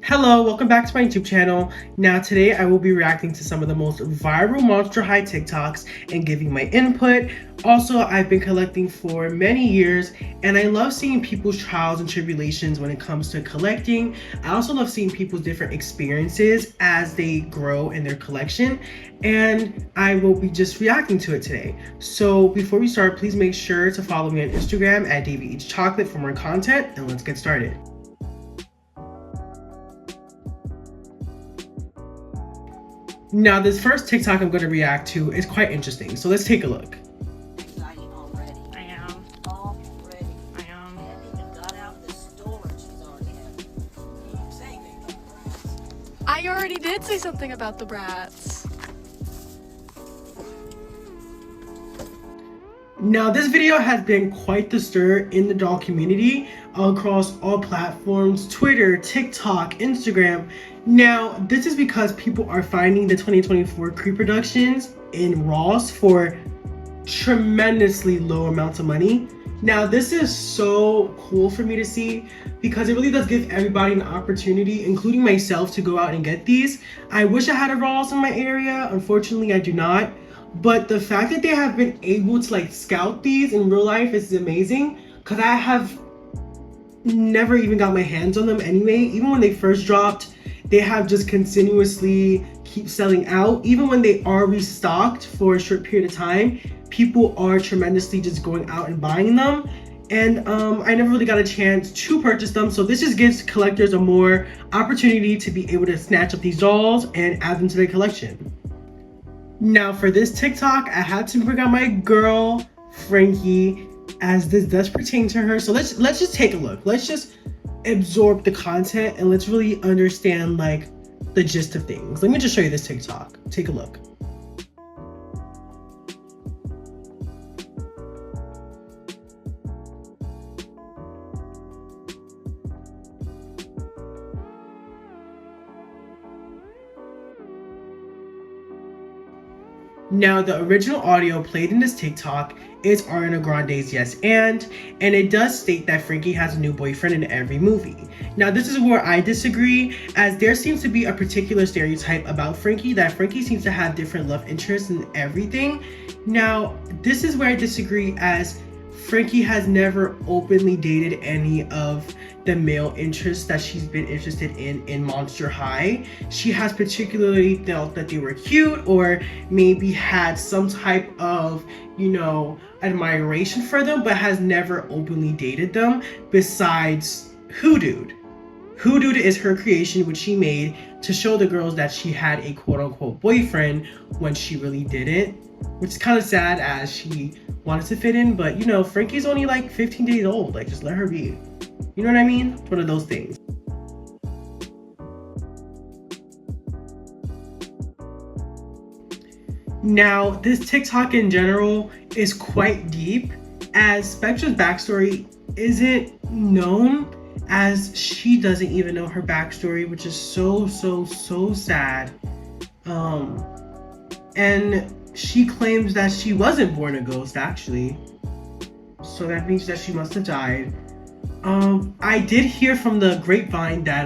Hello, welcome back to my YouTube channel. Now today I will be reacting to some of the most viral Monster High TikToks and giving my input. Also, I've been collecting for many years and I love seeing people's trials and tribulations when it comes to collecting. I also love seeing people's different experiences as they grow in their collection, and I will be just reacting to it today. So before we start, please make sure to follow me on Instagram at DavyEatsChocolate for more content, and let's get started. Now, this first TikTok I'm going to react to is quite interesting, so let's take a look. Exciting already. I am. Already. I am. Haven't even got out of the store and she's already having. Keep saving the brats. I already did say something about the brats. Now, this video has been quite the stir in the doll community across all platforms: Twitter, TikTok, Instagram. Now, this is because people are finding the 2024 Creep Productions in Ross for tremendously low amounts of money. Now, this is so cool for me to see because it really does give everybody an opportunity, including myself, to go out and get these. I wish I had a Ross in my area. Unfortunately, I do not. But the fact that they have been able to scout these in real life is amazing, because I have never even got my hands on them anyway. Even when they first dropped, they have just continuously keep selling out. Even when they are restocked for a short period of time, people are tremendously just going out and buying them. And I never really got a chance to purchase them, so this just gives collectors a more opportunity to be able to snatch up these dolls and add them to their collection. Now, for this TikTok, I had to bring out my girl Frankie, as this does pertain to her. So let's just take a look. Let's just absorb the content and let's really understand the gist of things. Let me just show you this TikTok. Take a look. Now, the original audio played in this TikTok is Ariana Grande's Yes and it does state that Frankie has a new boyfriend in every movie. Now, this is where I disagree, as there seems to be a particular stereotype about Frankie, that Frankie seems to have different love interests in everything. Now, this is where I disagree, as Frankie has never openly dated any of the male interests that she's been interested in Monster High. She has particularly felt that they were cute, or maybe had some type of, admiration for them, but has never openly dated them, besides Hoodooed. Hoodooed is her creation, which she made to show the girls that she had a quote-unquote boyfriend when she really didn't, which is kind of sad, as she wanted to fit in. But Frankie's only 15 days old. Just let her be. You know what I mean? It's one of those things. Now, this TikTok in general is quite deep, as Spectra's backstory isn't known, as she doesn't even know her backstory, which is so sad. And she claims that she wasn't born a ghost, actually. So that means that she must have died. I did hear from the grapevine that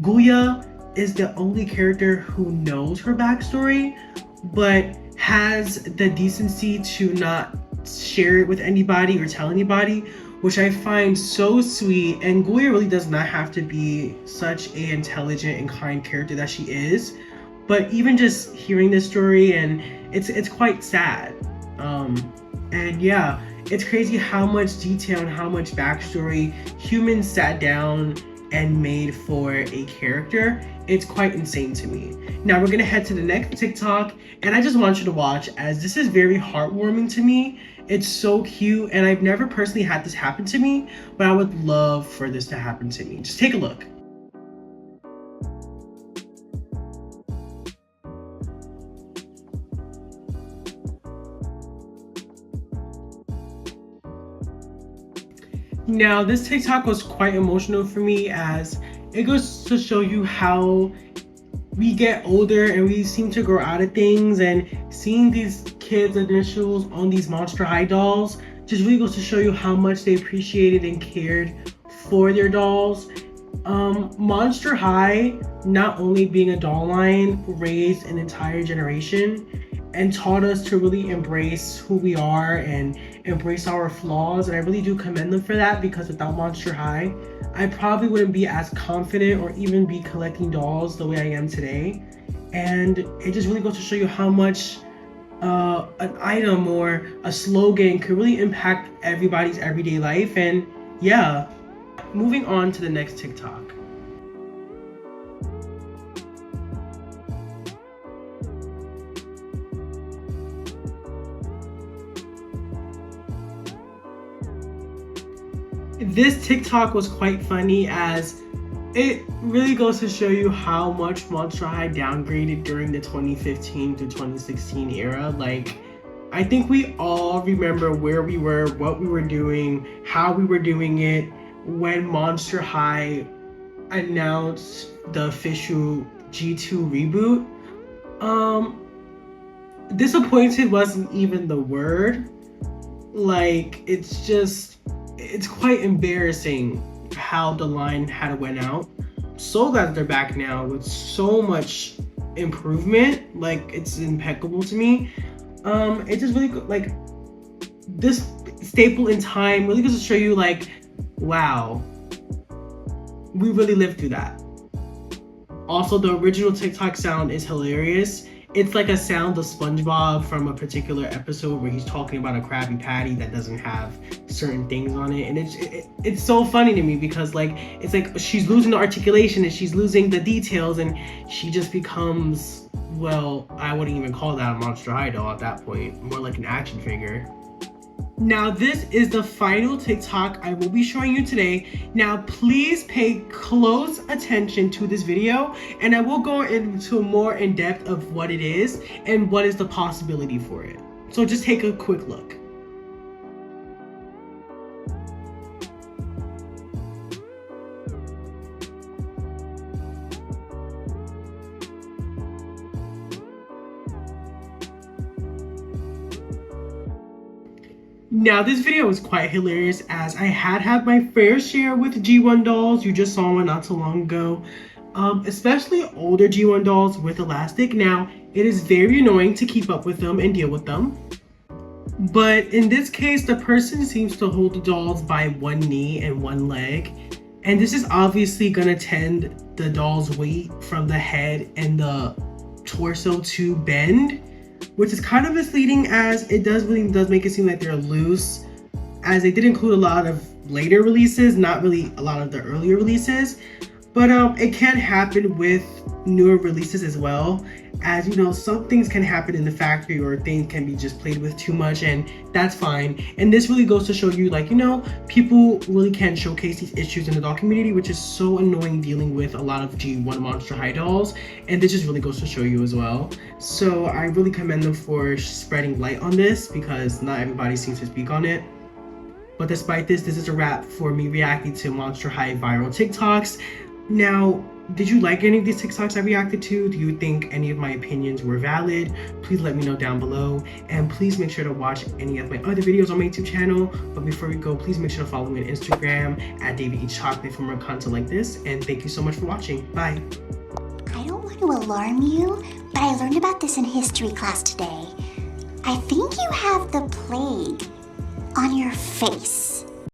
Guya is the only character who knows her backstory, but has the decency to not share it with anybody or tell anybody, which I find so sweet. And Guya really does not have to be such an intelligent and kind character that she is. But even just hearing this story, and it's quite sad. And yeah, it's crazy how much detail and how much backstory humans sat down and made for a character. It's quite insane to me. Now we're gonna head to the next TikTok, and I just want you to watch, as this is very heartwarming to me. It's so cute, and I've never personally had this happen to me, but I would love for this to happen to me. Just take a look. Now, this TikTok was quite emotional for me, as it goes to show you how we get older and we seem to grow out of things, and seeing these kids' initials on these Monster High dolls just really goes to show you how much they appreciated and cared for their dolls. Monster High, not only being a doll line, raised an entire generation and taught us to really embrace who we are and embrace our flaws. And I really do commend them for that, because without Monster High, I probably wouldn't be as confident or even be collecting dolls the way I am today. And it just really goes to show you how much an item or a slogan could really impact everybody's everyday life. And yeah, moving on to the next TikTok. This TikTok was quite funny, as it really goes to show you how much Monster High downgraded during the 2015 to 2016 era. Like, I think we all remember where we were, what we were doing, how we were doing it when Monster High announced the official G2 reboot. Disappointed wasn't even the word. Like, it's quite embarrassing how the line had went out. So glad they're back now with so much improvement. Like, it's impeccable to me. It just really, like, this staple in time really goes to show you, like, wow, we really lived through that. Also, the original TikTok sound is hilarious. It's like a sound of SpongeBob from a particular episode where he's talking about a Krabby Patty that doesn't have certain things on it, and it's so funny to me, because like, it's like she's losing the articulation and she's losing the details, and she just becomes, well, I wouldn't even call that a Monster High doll at that point, more like an action figure. Now, this is the final TikTok I will be showing you today. Now, please pay close attention to this video, and I will go into more in depth of what it is and what is the possibility for it. So just take a quick look. Now, this video was quite hilarious, as I had my fair share with G1 dolls. You just saw one not so long ago. Especially older G1 dolls with elastic. Now, it is very annoying to keep up with them and deal with them. But in this case, the person seems to hold the dolls by one knee and one leg. And this is obviously gonna tend the doll's weight from the head and the torso to bend, which is kind of misleading, as it does make it seem like they're loose, as they did include a lot of later releases, not really a lot of the earlier releases. But it can happen with newer releases as well, as you know, some things can happen in the factory, or things can be just played with too much, and that's fine. And this really goes to show you, like, you know, people really can showcase these issues in the doll community, which is so annoying dealing with a lot of G1 Monster High dolls, and this just really goes to show you as well. So I really commend them for spreading light on this, because not everybody seems to speak on it. But despite this is a wrap for me reacting to Monster High viral TikToks. Now, did you like any of these TikToks I reacted to? Do you think any of my opinions were valid? Please let me know down below, and please make sure to watch any of my other videos on my YouTube channel. But before we go, please make sure to follow me on Instagram at David Eats Chocolate for more content like this, and thank you so much for watching. Bye. I don't want to alarm you, but I learned about this in history class today. I think you have the plague on your face.